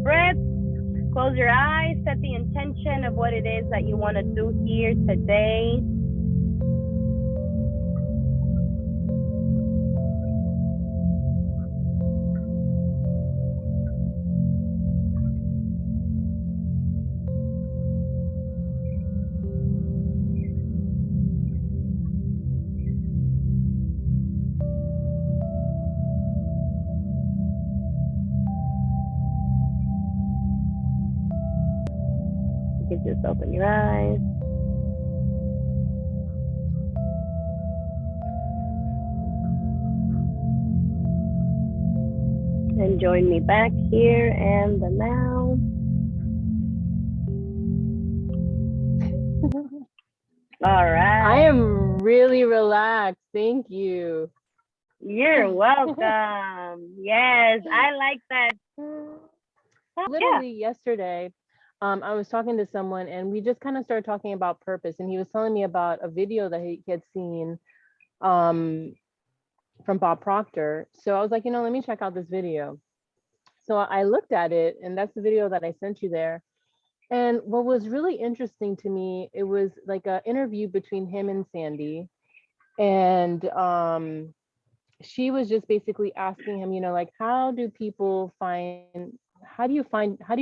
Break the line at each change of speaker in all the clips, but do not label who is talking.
breath. Close your eyes, set the intention of what it is that you want to do here today. You can just open your eyes. And join me back here and the now. All right.
I am really relaxed. Thank you.
You're welcome. Yes, I like that.
Literally yesterday, I was talking to someone and we just kind of started talking about purpose. And he was telling me about a video that he had seen from Bob Proctor. So I was like, let me check out this video. So I looked at it, and that's the video that I sent you there. And what was really interesting to me, it was like an interview between him and Sandy. And she was just basically asking him, like, how do you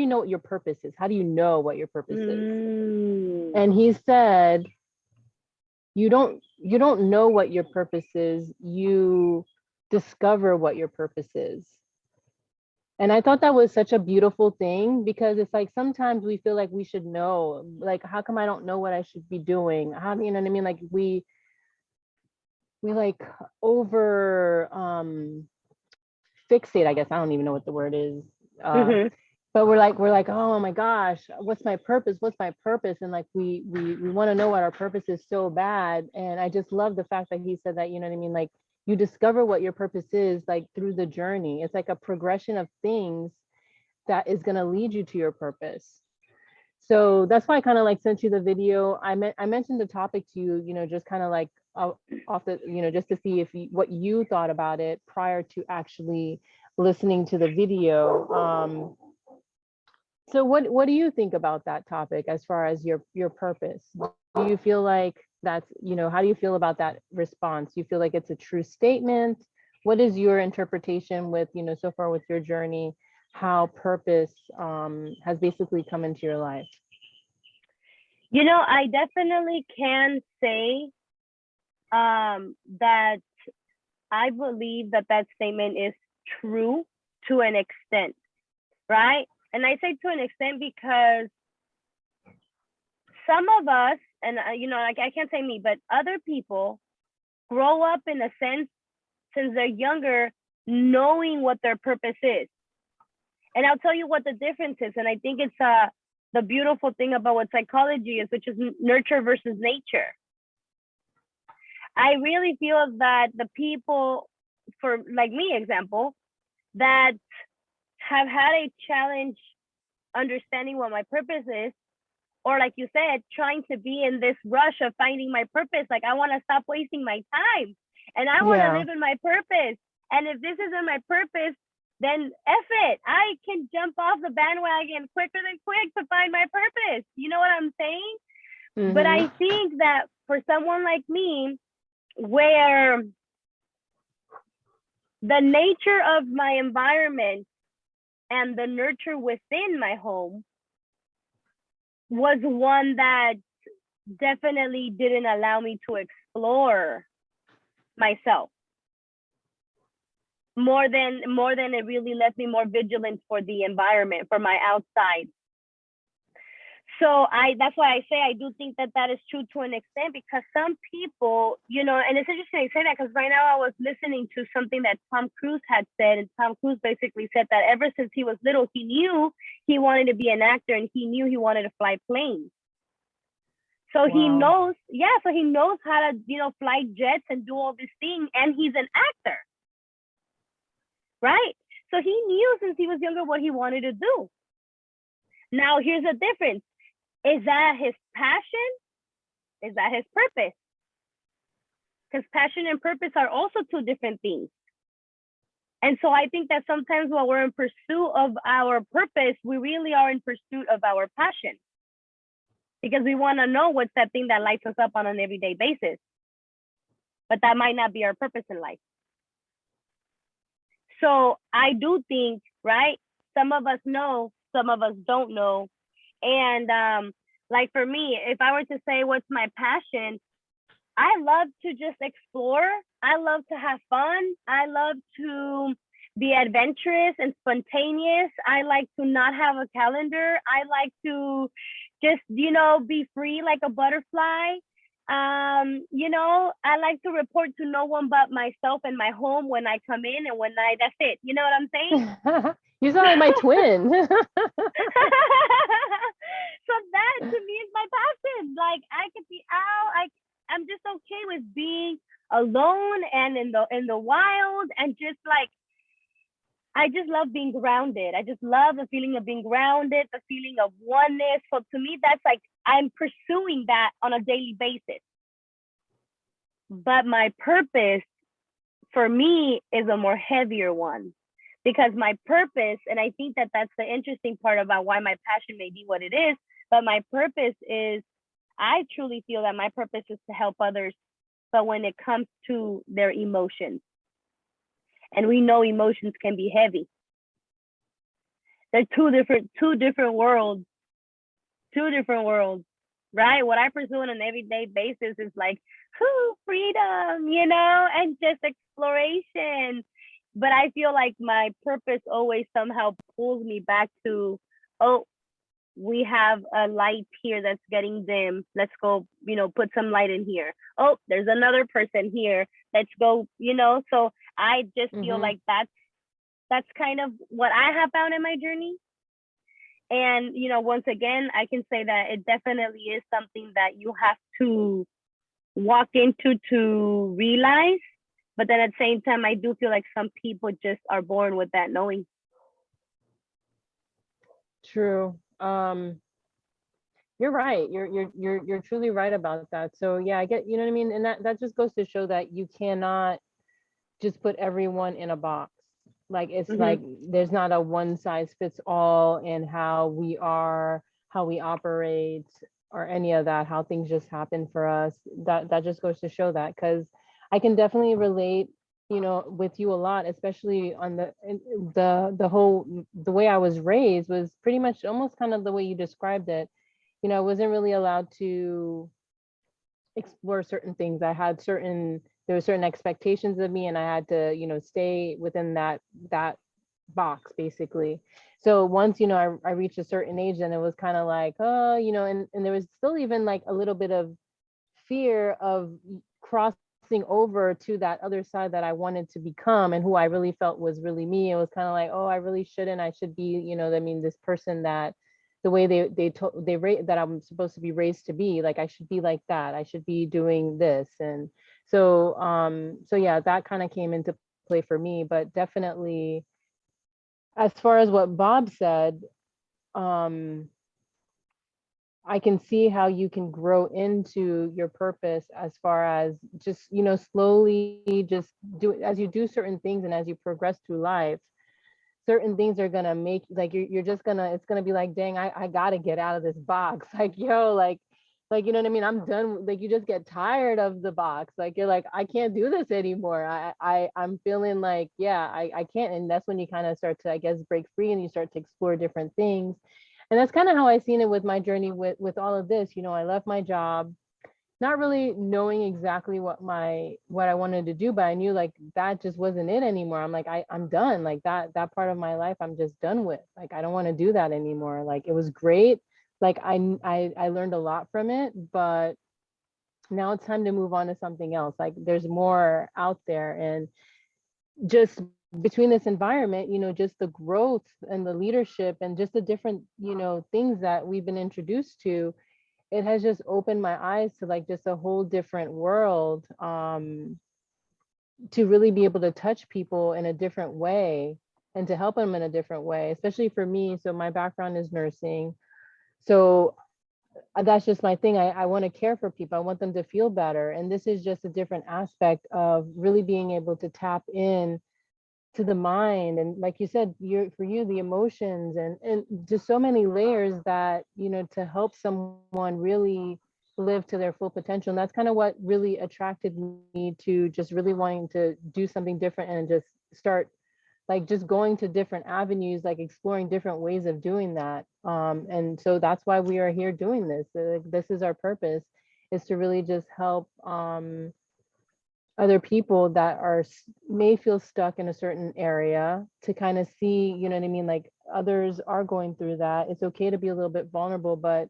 know what your purpose is? How do you know what your purpose is? And he said, you don't know what your purpose is, you discover what your purpose is. And I thought that was such a beautiful thing, because it's like sometimes we feel like we should know, like, how come I don't know what I should be doing? How, you know what I mean? Like we like over fixate, I guess. I don't even know what the word is. But we're like, oh my gosh, what's my purpose? What's my purpose? And like we want to know what our purpose is so bad. And I just love the fact that he said that, you know what I mean? Like, you discover what your purpose is, like, through the journey. It's like a progression of things that is going to lead you to your purpose. So that's why I kind of like sent you the video. I mentioned the topic to you, just kind of like off the, just to see what you thought about it prior to actually listening to the video. So what do you think about that topic as far as your purpose? Do you feel like that's, how do you feel about that response? Do you feel like it's a true statement? What is your interpretation with, so far with your journey, how purpose has basically come into your life?
I definitely can say that I believe that statement is true to an extent, right? And I say to an extent because some of us, and like I can't say me, but other people grow up in a sense since they're younger, knowing what their purpose is. And I'll tell you what the difference is. And I think it's the beautiful thing about what psychology is, which is nurture versus nature. I really feel that the people, for like me, example, that have had a challenge understanding what my purpose is, or like you said, trying to be in this rush of finding my purpose. Like, I want to stop wasting my time and I want to live in my purpose. And if this isn't my purpose, then F it. I can jump off the bandwagon quicker than quick to find my purpose. You know what I'm saying? Mm-hmm. But I think that for someone like me, where the nature of my environment and the nurture within my home was one that definitely didn't allow me to explore myself more than it really left me more vigilant for the environment, for my outside. So that's why I say I do think that is true to an extent, because some people, and it's interesting I say that because right now I was listening to something that Tom Cruise had said, and Tom Cruise basically said that ever since he was little, he knew he wanted to be an actor and he knew he wanted to fly planes. So he knows, so he knows how to, fly jets and do all these things, and he's an actor, right? So he knew since he was younger what he wanted to do. Now, here's the difference. Is that his passion? Is that his purpose? Because passion and purpose are also two different things. And so I think that sometimes when we're in pursuit of our purpose, we really are in pursuit of our passion, because we want to know what's that thing that lights us up on an everyday basis. But that might not be our purpose in life. So I do think, right? Some of us know, some of us don't know. And like for me, if I were to say what's my passion, I love to just explore. I love to have fun. I love to be adventurous and spontaneous. I like to not have a calendar. I like to just, be free like a butterfly. I like to report to no one but myself and my home when I come in, and that's it. You know what I'm saying?
You sound like my twin.
So that to me is my passion. Like I could be out. I'm just okay with being alone and in the wild, and just like I just love being grounded. I just love the feeling of being grounded, the feeling of oneness. So to me, that's like I'm pursuing that on a daily basis. But my purpose for me is a more heavier one, because my purpose, and I think that that's the interesting part about why my passion may be what it is, but my purpose is, I truly feel that my purpose is to help others. But when it comes to their emotions, and we know emotions can be heavy. They're two different worlds, right? What I pursue on an everyday basis is like, freedom, and just exploration. But I feel like my purpose always somehow pulls me back to, oh, we have a light here that's getting dim. Let's go, put some light in here. Oh, there's another person here. Let's go, So I just feel like that's kind of what I have found in my journey. And, once again, I can say that it definitely is something that you have to walk into to realize. But then at the same time, I do feel like some people just are born with that knowing.
True. You're right. You're truly right about that. So yeah, I get, you know what I mean? And that just goes to show that you cannot just put everyone in a box. Like it's like there's not a one size fits all in how we are, how we operate, or any of that, how things just happen for us. That just goes to show that, because I can definitely relate, with you a lot, especially on the way I was raised was pretty much almost kind of the way you described it. I wasn't really allowed to explore certain things. There were certain expectations of me, and I had to, stay within that box basically. So once, I reached a certain age, and it was kind of like, oh, and there was still even like a little bit of fear of crossing over to that other side that I wanted to become, and who I really felt was really me. It was kind of like, oh, I really shouldn't. I should be, this person that the way that I'm supposed to be raised to be. Like I should be like that. I should be doing this, and so yeah, that kind of came into play for me. But definitely, as far as what Bob said, I can see how you can grow into your purpose, as far as just, slowly just as you do certain things, and as you progress through life, certain things are gonna make, like, you're just gonna, it's gonna be like, dang, I gotta get out of this box. Like, yo, like, you know what I mean? I'm done. Like, you just get tired of the box. Like, you're like, I can't do this anymore. I'm feeling like, yeah, I can't. And that's when you kind of start to, I guess, break free, and you start to explore different things. And that's kind of how I seen it with my journey with all of this. I left my job, not really knowing exactly what I wanted to do, but I knew like that just wasn't it anymore. I'm like, I'm done. Like that part of my life, I'm just done with. Like, I don't want to do that anymore. Like, it was great. Like I learned a lot from it, but now it's time to move on to something else. Like, there's more out there. And just between this environment, just the growth and the leadership, and just the different, things that we've been introduced to, it has just opened my eyes to like just a whole different world, to really be able to touch people in a different way, and to help them in a different way, especially for me. So my background is nursing. So that's just my thing. I want to care for people. I want them to feel better. And this is just a different aspect of really being able to tap in to the mind, and like you said, for you the emotions, and just so many layers that, to help someone really live to their full potential. And that's kind of what really attracted me to just really wanting to do something different and just start like just going to different avenues, like exploring different ways of doing that. And so that's why we are here doing this. Like, this is our purpose, is to really just help other people that may feel stuck in a certain area, to kind of see, you know what I mean, like others are going through that. It's okay to be a little bit vulnerable, but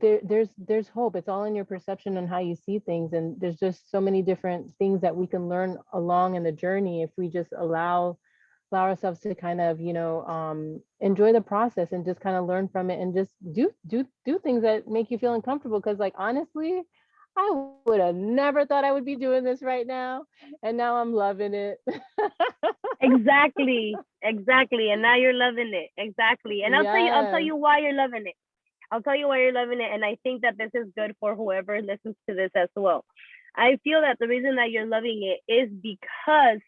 there's hope. It's all in your perception and how you see things, and there's just so many different things that we can learn along in the journey if we just allow ourselves to kind of, enjoy the process and just kind of learn from it, and just do things that make you feel uncomfortable. Because like, honestly, I would have never thought I would be doing this right now, and now I'm loving it.
Exactly. Exactly. And now you're loving it. Exactly. And I'll tell
Yes.
you why you're loving it. I'll tell you why you're loving it. And I think that this is good for whoever listens to this as well. I feel that the reason that you're loving it is because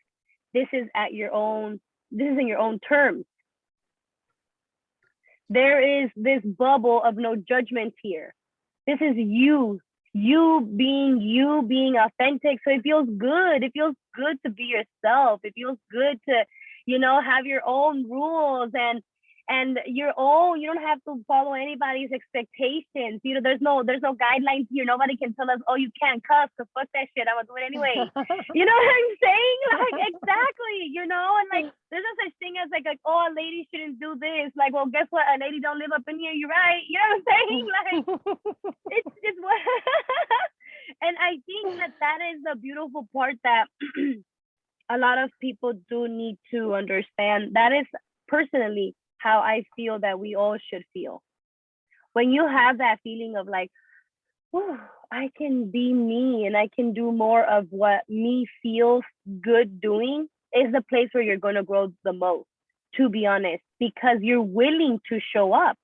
this is at your own, this is in your own terms. There is this bubble of no judgment here. This is you being authentic. So it feels good. It feels good to be yourself. It feels good to, have your own rules and your own. You don't have to follow anybody's expectations. There's no guidelines here. Nobody can tell us, oh, you can't cuss, because fuck that shit, I'm gonna do it anyway. You know what I'm saying? Like, exactly, and like there's no such thing as like, oh, a lady shouldn't do this. Like, well, guess what? A lady don't live up in here. You're right. You know what I'm saying? Like, it's just what and I think that is the beautiful part that a lot of people do need to understand. That is personally how I feel that we all should feel. When you have that feeling of like, oh, I can be me and I can do more of what me feels good doing, is the place where you're going to grow the most, to be honest, because you're willing to show up.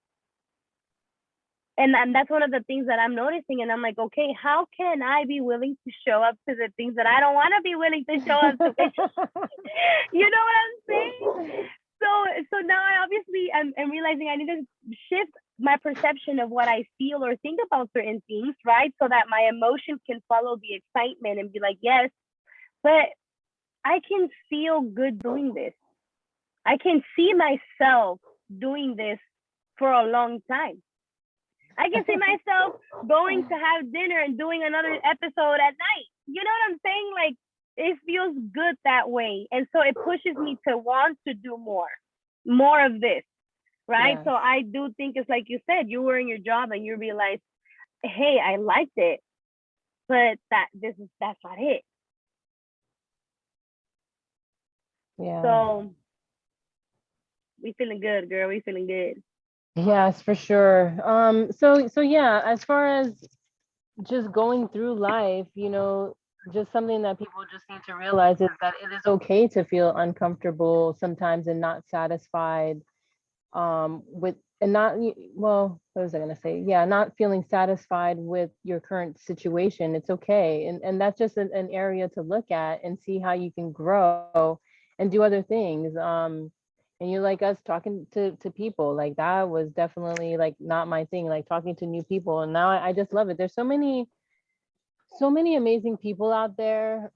And that's one of the things that I'm noticing. And I'm like, okay, how can I be willing to show up to the things that I don't want to be willing to show up to? You know what I'm saying? So now I obviously am realizing I need to shift my perception of what I feel or think about certain things, right? So that my emotions can follow the excitement and be like, yes, but I can feel good doing this. I can see myself doing this for a long time. I can see myself going to have dinner and doing another episode at night. You know what I'm saying? Like, it feels good that way. And so it pushes me to want to do more of this. Right.
Yes.
So I do think it's like you said, you were in your job and you realized, hey, I liked it, but that's not it.
Yeah.
So we feeling good, girl. We feeling good.
Yes, for sure. So yeah, as far as just going through life, just something that people just need to realize is that it is okay to feel uncomfortable sometimes and not satisfied, with, and not well, what was I going to say? Yeah, not feeling satisfied with your current situation. It's okay. And that's just an area to look at and see how you can grow and do other things. And you, like us talking to people, like that was definitely like not my thing, like talking to new people. And now I just love it. There's so many amazing people out there,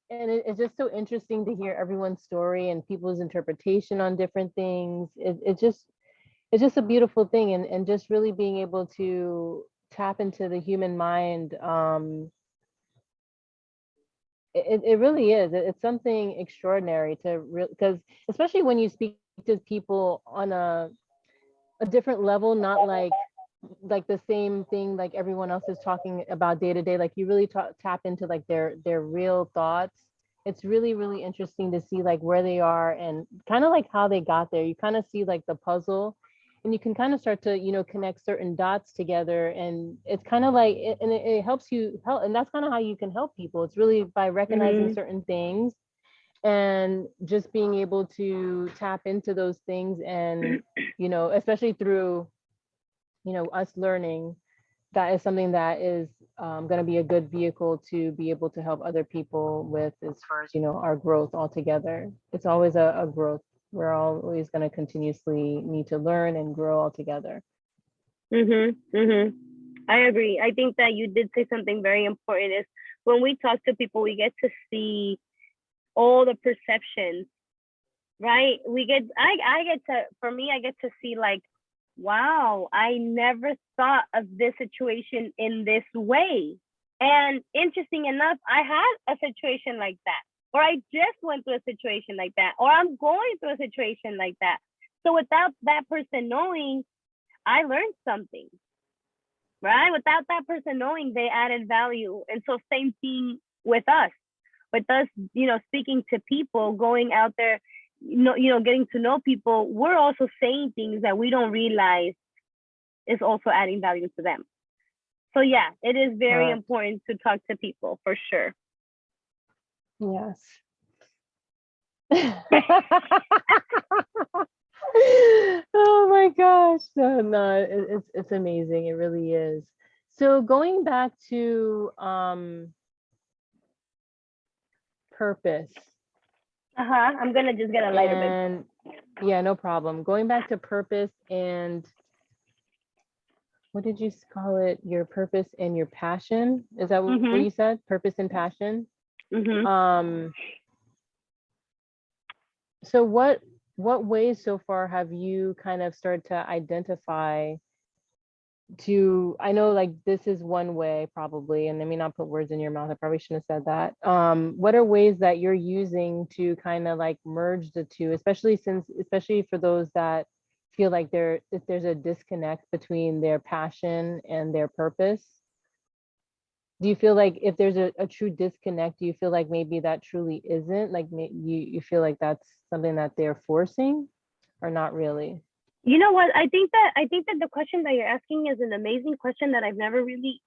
and it's just so interesting to hear everyone's story and people's interpretation on different things. It's just a beautiful thing, and just really being able to tap into the human mind. It really is. It's something extraordinary to because especially when you speak to people on a different level, not like the same thing like everyone else is talking about day to day. Like, you really tap into like their real thoughts. It's really, really interesting to see like where they are and kind of like how they got there. You kind of see like the puzzle, and you can kind of start to connect certain dots together, and it's kind of like it helps you help, and that's kind of how you can help people. It's really by recognizing
Mm-hmm.
certain things and just being able to tap into those things, and especially through us learning, that is something that is going to be a good vehicle to be able to help other people with, as far as, our growth altogether. It's always a growth. We're always going to continuously need to learn and grow all together.
I agree. I think that you did say something very important is when we talk to people, we get to see all the perceptions, right? I get to, for me, I get to see like, wow, I never thought of this situation in this way. And interesting enough, I had a situation like that, or I just went through a situation like that, or I'm going through a situation like that. So without that person knowing, I learned something, right? Without that person knowing, they added value. And so same thing with us, speaking to people, going out there, getting to know people, we're also saying things that we don't realize is also adding value to them. So yeah, it is very important to talk to people for sure.
Yes. Oh my gosh. No, it's amazing. It really is. So going back to purpose.
I'm gonna just get a lighter bit.
And yeah, no problem. Going back to purpose and what did you call it? Your purpose and your passion? Is that what you said? Purpose and passion? So what ways so far have you kind of started to identify I know like this is one way probably, and let me not put words in your mouth. I probably shouldn't have said that. What are ways that you're using to kind of like merge the two, especially for those that feel like if there's a disconnect between their passion and their purpose? Do you feel like if there's a true disconnect, do you feel like maybe that truly isn't like you feel like that's something that they're forcing or not really?
You know what? I think that the question that you're asking is an amazing question that I've never really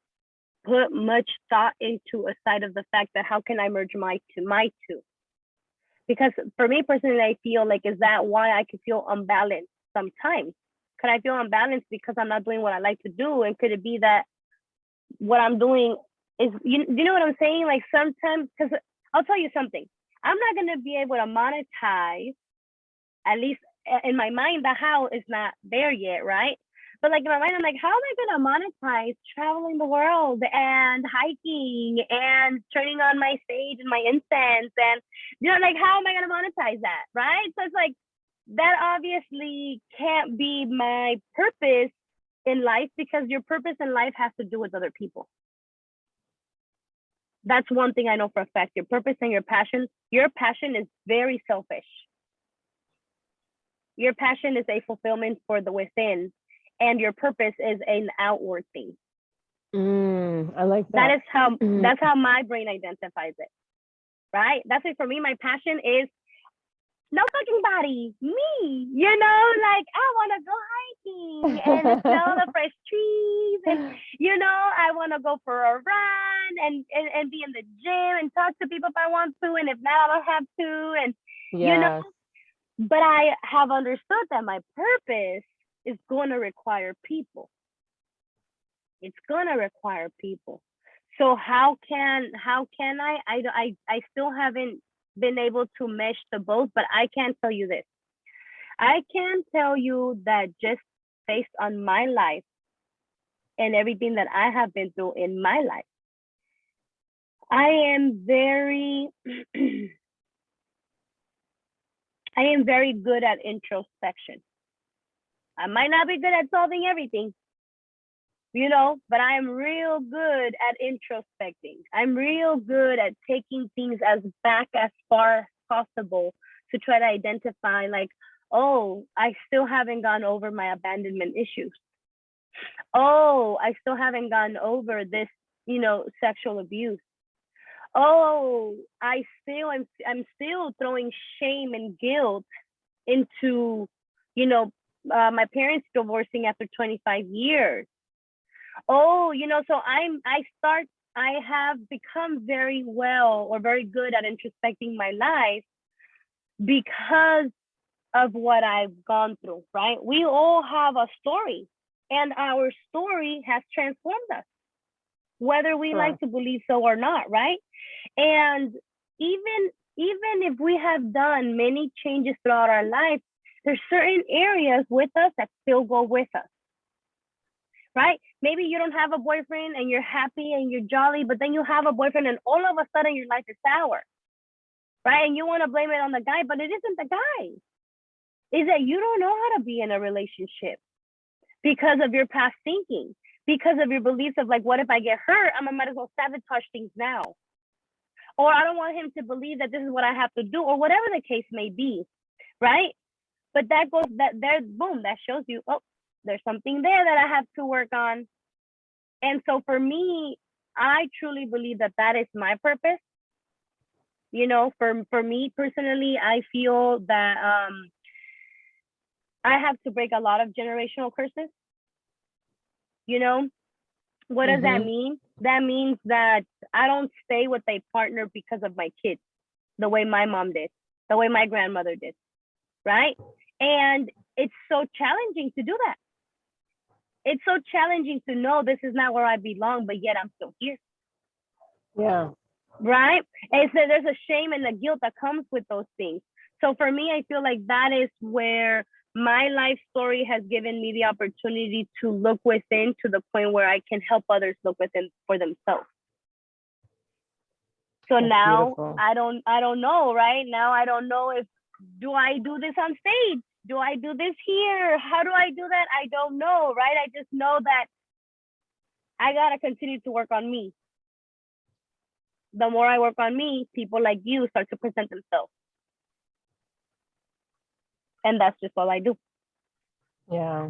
put much thought into, aside of the fact that how can I merge my two? Because for me personally, I feel like, is that why I could feel unbalanced sometimes? Could I feel unbalanced because I'm not doing what I like to do? And could it be that what I'm doing is, you know what I'm saying? Like sometimes, because I'll tell you something, I'm not going to be able to monetize, at least in my mind, the how is not there yet, right? But like in my mind, I'm like, how am I going to monetize traveling the world and hiking and turning on my sage and my incense? And, like, how am I going to monetize that, right? So it's like, that obviously can't be my purpose in life, because your purpose in life has to do with other people. That's one thing I know for a fact. Your purpose and your passion is very selfish. Your passion is a fulfillment for the within, and your purpose is an outward thing.
I like that.
That's how my brain identifies it, right? That's it for me. My passion is no fucking body, me. Like I want to go hiking and smell the fresh trees, and I want to go for a run and be in the gym and talk to people if I want to, and if not, I don't have to, and But I have understood that my purpose is going to require people. It's going to require people. So how can I still haven't been able to mesh the both, but I can tell you this. I can tell you that just based on my life and everything that I have been through in my life, I am very good at introspection. I might not be good at solving everything, but I am real good at introspecting. I'm real good at taking things as back as far as possible to try to identify, like, oh, I still haven't gone over my abandonment issues. Oh, I still haven't gone over this, sexual abuse. Oh, I'm still throwing shame and guilt into, my parents divorcing after 25 years. Oh, so I have become very good at introspecting my life because of what I've gone through, right? We all have a story, And our story has transformed us, whether we like to believe so or not, right? And even if we have done many changes throughout our life, there's certain areas with us that still go with us, right? Maybe you don't have a boyfriend and you're happy and you're jolly, but then you have a boyfriend and all of a sudden your life is sour, right? And you want to blame it on the guy, but it isn't the guy. Is that you don't know how to be in a relationship because of your past thinking, because of your beliefs of like, what if I get hurt? I might as well sabotage things now. Or I don't want him to believe that this is what I have to do, or whatever the case may be, right? But that goes, that there, boom, that shows you, oh, there's something there that I have to work on. And so for me, I truly believe that that is my purpose. You know, for me personally, I feel that I have to break a lot of generational curses. You know, what does that mean? That means that I don't stay with a partner because of my kids, the way my mom did, the way my grandmother did, right? And it's so challenging to do that. It's so challenging to know this is not where I belong, but yet I'm still here.
Yeah.
Right? And so there's a shame and a guilt that comes with those things. So for me, I feel like that is where my life story has given me the opportunity to look within to the point where I can help others look within for themselves. So
That's
now
beautiful.
I don't know, right? Now I don't know if do I do this on stage? Do I do this here? How do I do that? I don't know, right? I just know that I gotta continue to work on me. The more I work on me, people like you start to present themselves. And that's just all I do.
Yeah.